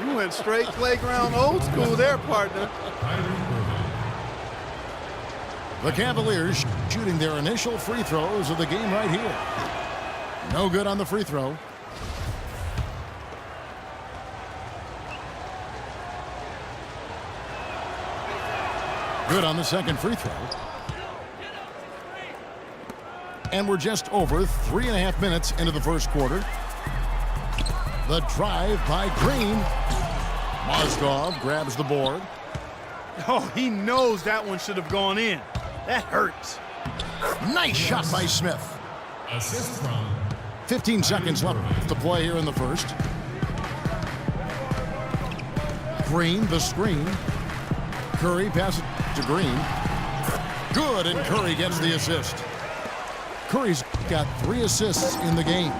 You went straight playground old school there, partner. The Cavaliers shooting their initial free throws of the game right here. No good on the free throw. Good on the second free throw. And we're just over 3.5 minutes into the first quarter. The drive by Green. Mozgov grabs the board. Oh, he knows that one should have gone in. That hurts. Nice shot by Smith. Assist from 15 seconds left to play here in the first. Green, the screen. Curry passes to Green. Good, and Curry gets the assist. Curry's got 3 assists in the game.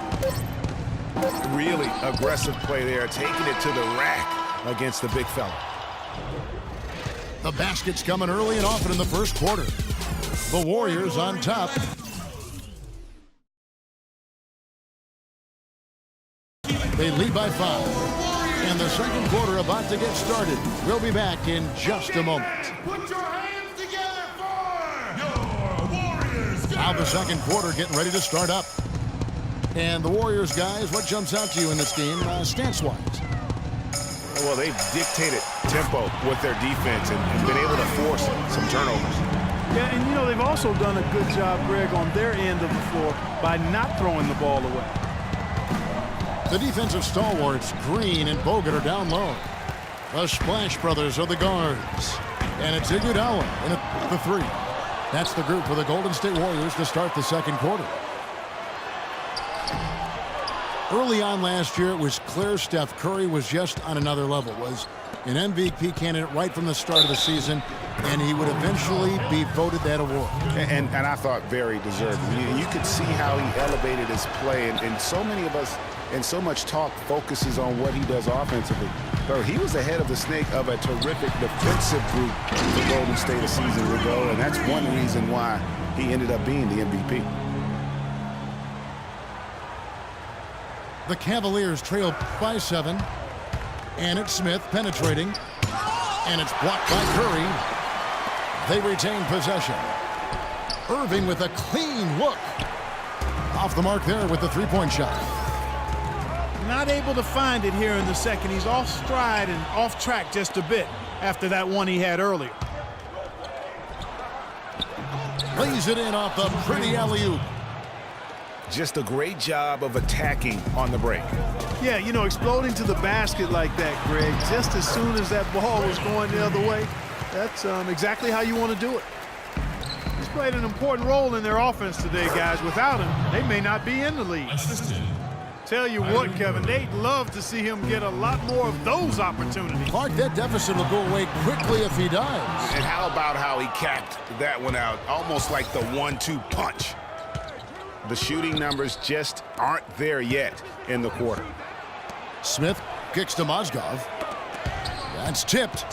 Really aggressive play there, taking it to the rack against the big fella. The basket's coming early and often in the first quarter. The Warriors on top. They lead by 5. And the second quarter about to get started. We'll be back in just a moment. Put your hands together for your Warriors. Now the second quarter getting ready to start up. And the Warriors, guys, what jumps out to you in this game stance-wise? Well, they've dictated tempo with their defense and been able to force some turnovers. Yeah, and you know, they've also done a good job, Greg, on their end of the floor by not throwing the ball away. The defensive stalwarts, Green and Bogut, are down low. The Splash Brothers are the guards. And it's Iguodala in the 3. That's the group for the Golden State Warriors to start the second quarter. Early on last year, it was clear Steph Curry was just on another level. Was an MVP candidate right from the start of the season, and he would eventually be voted that award. And I thought very deserved. You could see how he elevated his play, and so many of us and so much talk focuses on what he does offensively. But he was ahead of the snake of a terrific defensive group for Golden State a season ago, and that's one reason why he ended up being the MVP. The Cavaliers trail by 7. And it's Smith penetrating. And it's blocked by Curry. They retain possession. Irving with a clean look. Off the mark there with the three-point shot. Not able to find it here in the second. He's off stride and off track just a bit after that one he had earlier. Lays it in off the pretty alley-oop. Just a great job of attacking on the break. Yeah, you know, exploding to the basket like that, Greg, just as soon as that ball was going the other way, that's exactly how you want to do it. He's played an important role in their offense today, guys. Without him, they may not be in the league. assisted. Tell you what, Kevin, they'd love to see him get a lot more of those opportunities. Clark, that deficit will go away quickly if he does. And how about how he capped that one out, almost like the 1-2 punch. The shooting numbers just aren't there yet in the quarter. Smith kicks to Mozgov. That's tipped.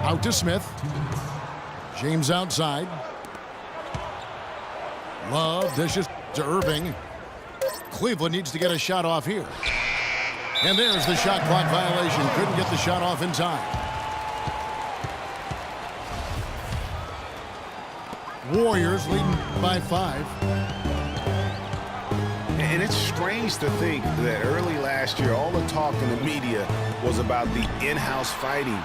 Out to Smith. James outside. Love dishes to Irving. Cleveland needs to get a shot off here. And there's the shot clock violation. Couldn't get the shot off in time. Warriors leading by 5. And it's strange to think that early last year, all the talk in the media was about the in-house fighting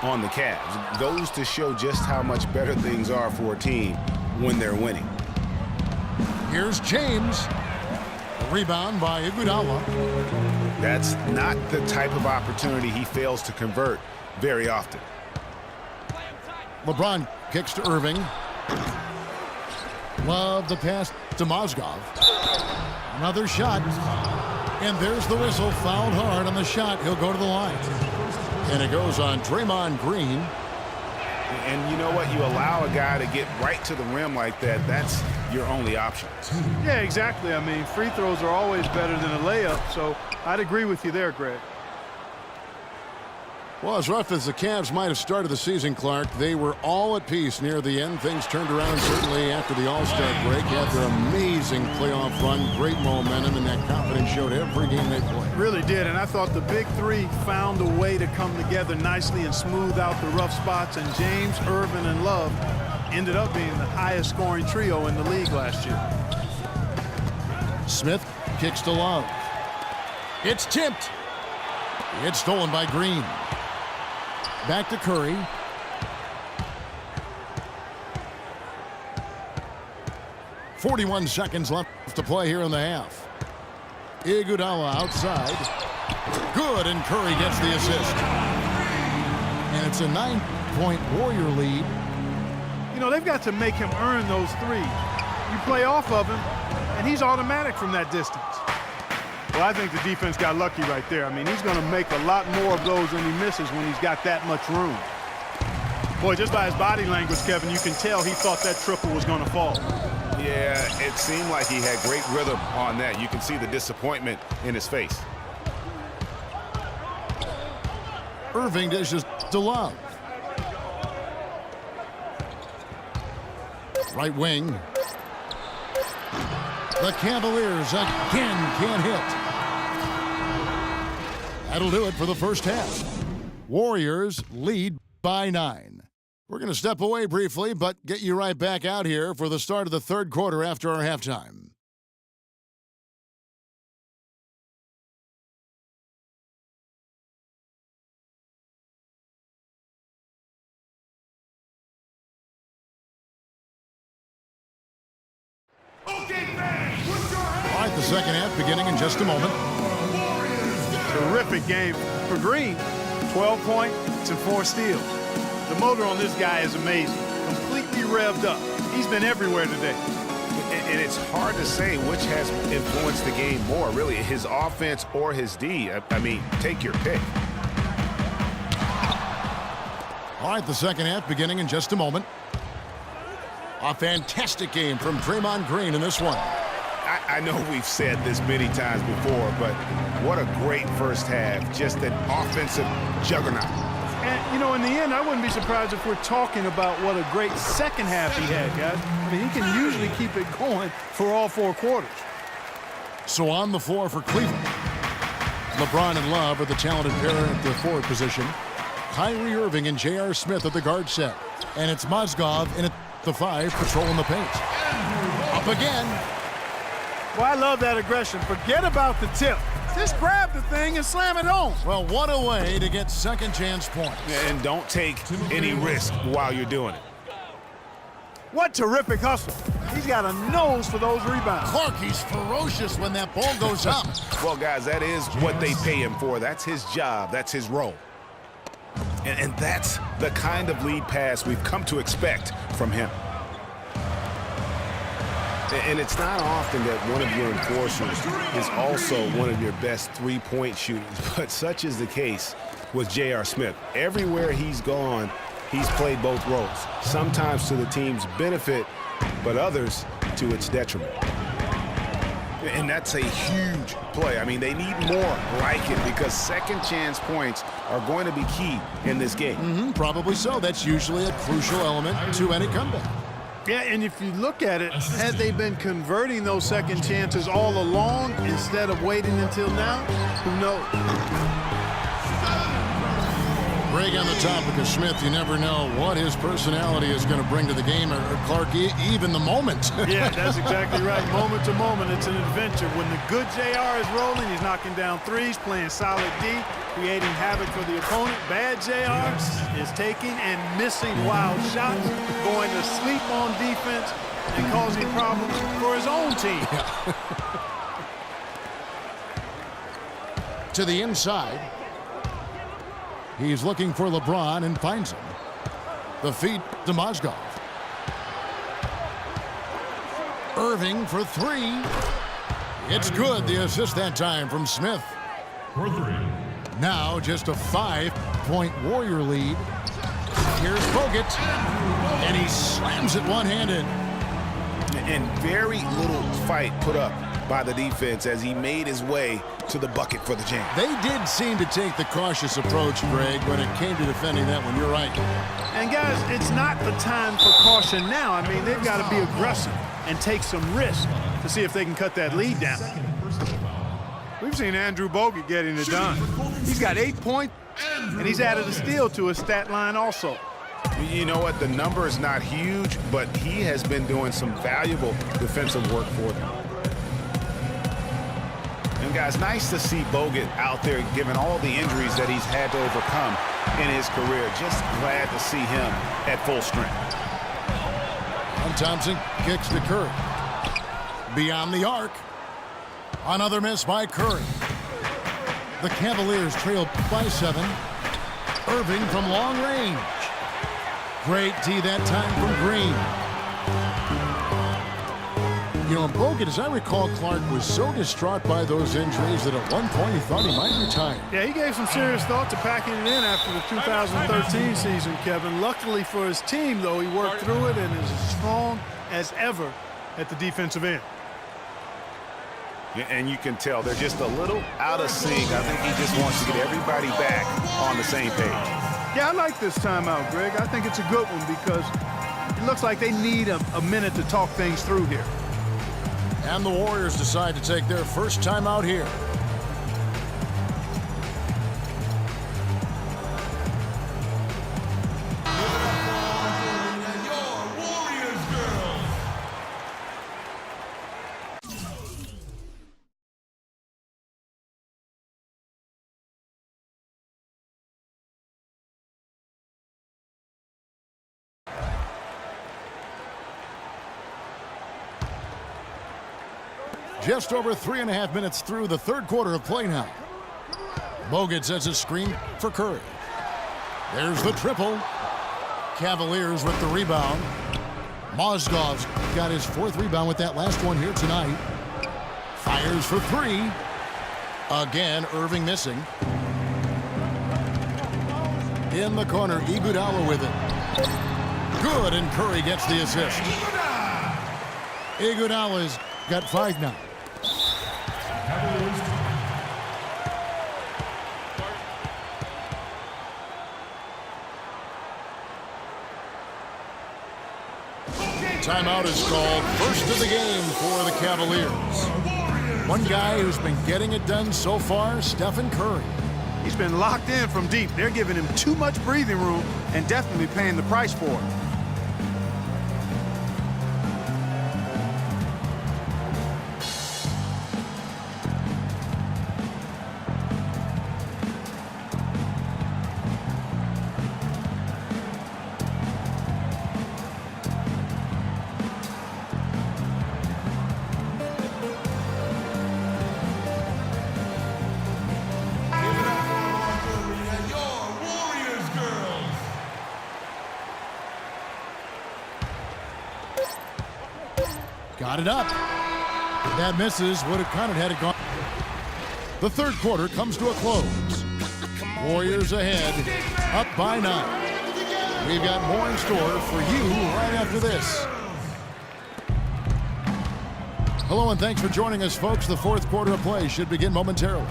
on the Cavs. It goes to show just how much better things are for a team when they're winning. Here's James. Rebound by Iguodala. That's not the type of opportunity he fails to convert very often. LeBron kicks to Irving. Love the pass to Mozgov. Another shot. And there's the whistle. Fouled hard on the shot. He'll go to the line. And it goes on Draymond Green. And you know what? You allow a guy to get right to the rim like that. That's your only option. Yeah, exactly. I mean, free throws are always better than a layup, so I'd agree with you there, Greg. Well, as rough as the Cavs might have started the season, Clark, they were all at peace near the end. Things turned around certainly after the All-Star break. After an amazing playoff run, great momentum, and that confidence showed every game they played. Really did, and I thought the big three found a way to come together nicely and smooth out the rough spots, and James, Irvin, and Love ended up being the highest scoring trio in the league last year. Smith kicks to Love. It's tipped. It's stolen by Green. Back to Curry. .41 seconds left to play here in the half. Iguodala outside. Good, and Curry gets the assist. And it's a 9-point Warrior lead. You know, they've got to make him earn those threes. You play off of him, and he's automatic from that distance. Well, I think the defense got lucky right there. I mean, he's going to make a lot more of those than he misses when he's got that much room. Boy, just by his body language, Kevin, you can tell he thought that triple was going to fall. Yeah, it seemed like he had great rhythm on that. You can see the disappointment in his face. Irving dishes to Love. Right wing. The Cavaliers again can't hit. That'll do it for the first half. Warriors lead by 9. We're going to step away briefly, but get you right back out here for the start of the third quarter after our halftime. Okay, fans, put your hands. All right, the second half beginning in just a moment. Terrific game for Green. 12 points and 4 steals. The motor on this guy is amazing. Completely revved up. He's been everywhere today. And it's hard to say which has influenced the game more, really, his offense or his D. I mean, take your pick. All right, the second half beginning in just a moment. A fantastic game from Draymond Green in this one. I know we've said this many times before, but what a great first half. Just an offensive juggernaut. And, you know, in the end, I wouldn't be surprised if we're talking about what a great second half he had, guys. I mean, he can usually keep it going for all 4 quarters. So on the floor for Cleveland, LeBron and Love are the talented pair at the forward position. Kyrie Irving and J.R. Smith at the guard set. And it's Mozgov in at the 5 patrolling the paint. Up again. Well, I love that aggression. Forget about the tip. Just grab the thing and slam it home. Well, what a way to get second chance points. And don't take any risk while you're doing it. What terrific hustle. He's got a nose for those rebounds. Clark, he's ferocious when that ball goes up. Well, guys, that is what they pay him for. That's his job. That's his role. And that's the kind of lead pass we've come to expect from him. And it's not often that one of your enforcers is also one of your best three-point shooters, but such is the case with J.R. Smith. Everywhere he's gone, he's played both roles, sometimes to the team's benefit, but others to its detriment. And that's a huge play. I mean, they need more like it because second chance points are going to be key in this game. Probably so. That's usually a crucial element to any comeback. Yeah, and if you look at it, had they been converting those second chances all along instead of waiting until now, who knows? Greg, on the topic of Smith, you never know what his personality is going to bring to the game, or Clark, even the moment. Yeah, that's exactly right. Moment to moment, it's an adventure. When the good JR is rolling, he's knocking down threes, playing solid D, creating havoc for the opponent. Bad JR is taking and missing wild shots, going to sleep on defense, and causing problems for his own team. To the inside. He's looking for LeBron and finds him. The feed to Mozgov. Irving for 3. It's good. The assist that time from Smith. For 3. Now just a 5-point Warrior lead. Here's Bogut. And he slams it one-handed. And very little fight put up by the defense as he made his way to the bucket for the jam. They did seem to take the cautious approach, Greg, when it came to defending that one. You're right. And, guys, it's not the time for caution now. I mean, they've got to be aggressive and take some risk to see if they can cut that lead down. We've seen Andrew Bogut getting it done. He's got 8 points, and he's added a steal to his stat line also. You know what? The number is not huge, but he has been doing some valuable defensive work for them. And, guys, nice to see Bogut out there given all the injuries that he's had to overcome in his career. Just glad to see him at full strength. And Thompson kicks to Curry. Beyond the arc. Another miss by Curry. The Cavaliers trail by 7. Irving from long range. Great D that time from Green. You know, Bogut, as I recall, Clark was so distraught by those injuries that at one point he thought he might retire. Yeah, he gave some serious thought to packing it in after the 2013 season, Kevin. Luckily for his team, though, he worked through it and is as strong as ever at the defensive end. Yeah, and you can tell they're just a little out of sync. I think he just wants to get everybody back on the same page. Yeah, I like this timeout, Greg. I think it's a good one because it looks like they need a minute to talk things through here. And the Warriors decide to take their first time out here. Your Warriors girls. Just over 3.5 minutes through the third quarter of play now. Bogut sets a screen for Curry. There's the triple. Cavaliers with the rebound. Mozgov's got his 4th rebound with that last one here tonight. Fires for 3. Again, Irving missing. In the corner, Iguodala with it. Good, and Curry gets the assist. Iguodala's got 5 now. Timeout is called. First of the game for the Cavaliers. One guy who's been getting it done so far, Stephen Curry. He's been locked in from deep. They're giving him too much breathing room and definitely paying the price for it. Got it up. That misses. Would have counted had it gone. The third quarter comes to a close. Warriors ahead, up by 9. We've got more in store for you right after this. Hello and thanks for joining us, folks. The fourth quarter of play should begin momentarily.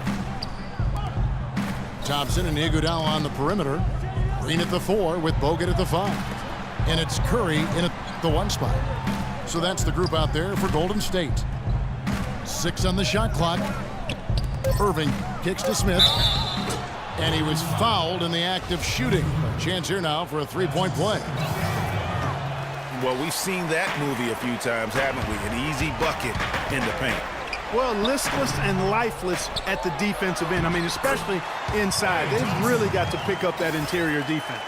Thompson and Iguodala on the perimeter. Green at the 4 with Bogut at the 5. And it's Curry in at the 1 spot. So that's the group out there for Golden State. 6 on the shot clock. Irving kicks to Smith. And he was fouled in the act of shooting. A chance here now for a 3-point play. Well, we've seen that movie a few times, haven't we? An easy bucket in the paint. Well, listless and lifeless at the defensive end. I mean, especially inside. They've really got to pick up that interior defense.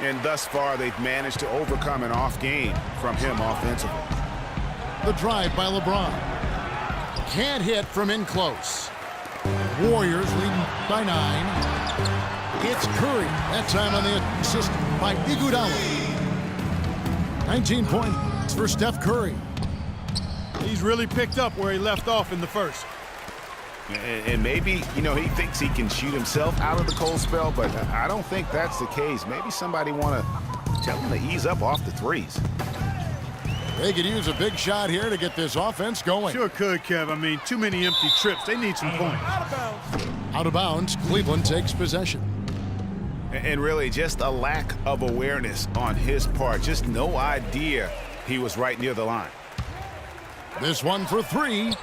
And thus far, they've managed to overcome an off game from him offensively. The drive by LeBron. Can't hit from in close. Warriors leading by 9. It's Curry. That time on the assist by Iguodala. 19 points for Steph Curry. He's really picked up where he left off in the first. And maybe, you know, he thinks he can shoot himself out of the cold spell, but I don't think that's the case. Maybe somebody want to tell him to ease up off the threes. They could use a big shot here to get this offense going. Sure could, Kev. I mean, too many empty trips. They need some points. Out of bounds, Cleveland takes possession. And really just a lack of awareness on his part. Just no idea he was right near the line. This one for three.